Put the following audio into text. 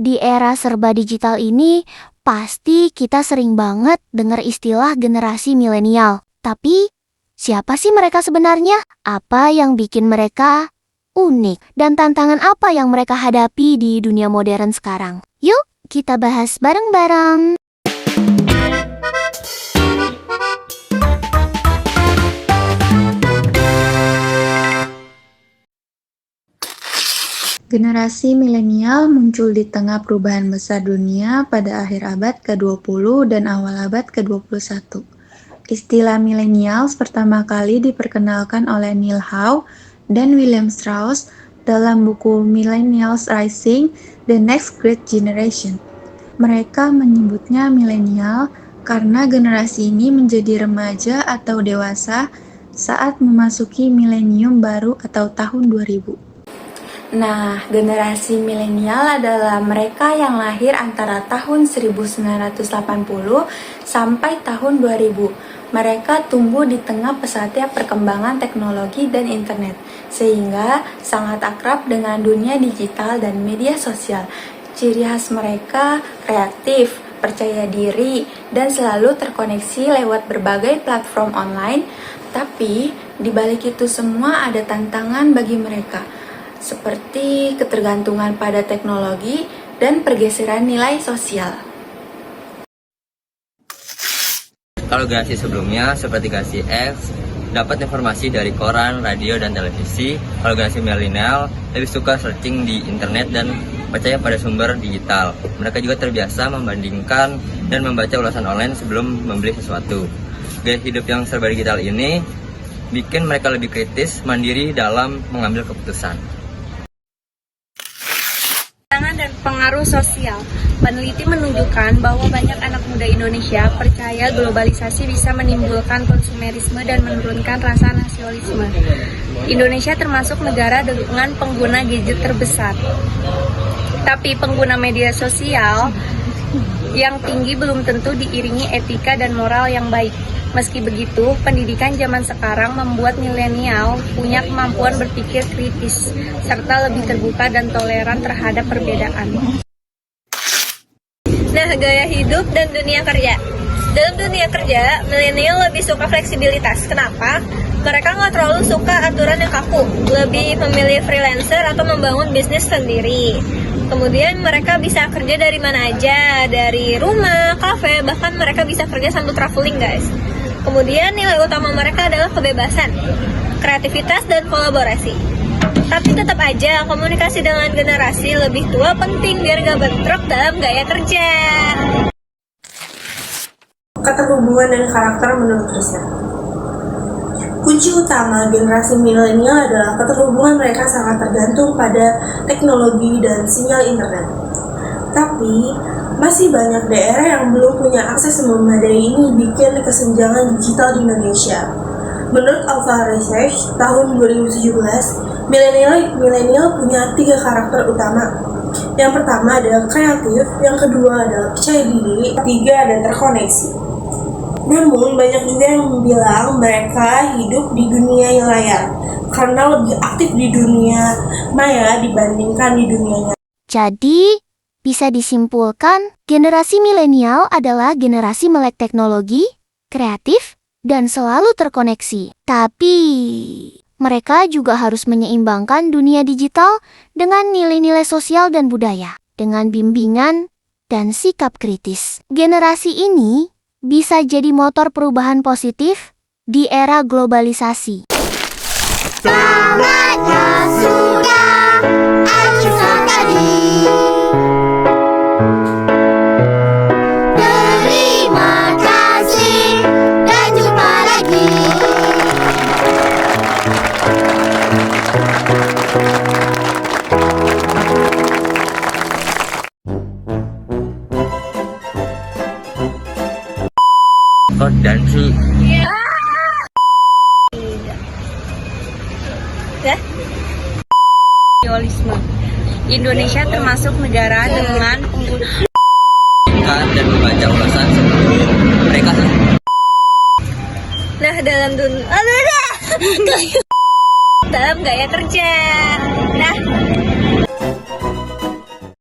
Di era serba digital ini, pasti kita sering banget dengar istilah generasi milenial. Tapi, siapa sih mereka sebenarnya? Apa yang bikin mereka unik? Dan tantangan apa yang mereka hadapi di dunia modern sekarang? Yuk, kita bahas bareng-bareng. Generasi milenial muncul di tengah perubahan besar dunia pada akhir abad ke-20 dan awal abad ke-21. Istilah millennials pertama kali diperkenalkan oleh Neil Howe dan William Strauss dalam buku Millennials Rising: The Next Great Generation. Mereka menyebutnya milenial karena generasi ini menjadi remaja atau dewasa saat memasuki milenium baru atau tahun 2000. Nah, generasi milenial adalah mereka yang lahir antara tahun 1980 sampai tahun 2000. Mereka tumbuh di tengah pesatnya perkembangan teknologi dan internet, sehingga sangat akrab dengan dunia digital dan media sosial. Ciri khas mereka kreatif, percaya diri, dan selalu terkoneksi lewat berbagai platform online. Tapi, di balik itu semua ada tantangan bagi mereka, seperti ketergantungan pada teknologi dan pergeseran nilai sosial. Kalau generasi sebelumnya seperti generasi X dapat informasi dari koran, radio, dan televisi. Kalau generasi milenial lebih suka searching di internet dan percaya pada sumber digital. Mereka juga terbiasa membandingkan dan membaca ulasan online sebelum membeli sesuatu. Gaya hidup yang serba digital ini bikin mereka lebih kritis, mandiri dalam mengambil keputusan. Dan pengaruh sosial. Peneliti menunjukkan bahwa banyak anak muda Indonesia percaya globalisasi bisa menimbulkan konsumerisme dan menurunkan rasa nasionalisme. Indonesia termasuk negara dengan pengguna gadget terbesar. Tapi pengguna media sosial yang tinggi belum tentu diiringi etika dan moral yang baik. Meski begitu, pendidikan zaman sekarang membuat milenial punya kemampuan berpikir kritis, serta lebih terbuka dan toleran terhadap perbedaan. Nah, gaya hidup dan dunia kerja. Dalam dunia kerja, milenial lebih suka fleksibilitas. Kenapa? Mereka nggak terlalu suka aturan yang kaku, lebih memilih freelancer atau membangun bisnis sendiri. Kemudian mereka bisa kerja dari mana aja, dari rumah, kafe, bahkan mereka bisa kerja sambil traveling, guys. Kemudian nilai utama mereka adalah kebebasan, kreativitas, dan kolaborasi. Tapi tetap aja komunikasi dengan generasi lebih tua penting biar gak bentrok dalam gaya kerja. Keterhubungan dan karakter menurut riset. Kunci utama generasi milenial adalah keterhubungan mereka sangat tergantung pada teknologi dan sinyal internet. Tapi, masih banyak daerah yang belum punya akses memadai ini bikin kesenjangan digital di Indonesia. Menurut Alpha Research, tahun 2017, milenial punya 3 karakter utama. Yang pertama adalah kreatif, yang kedua adalah percaya diri, ketiga adalah terkoneksi. Namun, banyak juga yang bilang mereka hidup di dunia yang layar, karena lebih aktif di dunia maya dibandingkan di dunia nyata. Jadi, bisa disimpulkan, generasi milenial adalah generasi melek teknologi, kreatif, dan selalu terkoneksi. Tapi, mereka juga harus menyeimbangkan dunia digital dengan nilai-nilai sosial dan budaya, dengan bimbingan dan sikap kritis. Generasi ini bisa jadi motor perubahan positif di era globalisasi. Saatnya sudah acuan tadi. Terima kasih dan jumpa lagi. Oh, dan si Nasionalisme. Indonesia termasuk negara dengan pengguna dan membaca ulasan sebelum mereka. Nah, dalam dalam gaya kerja. Nah,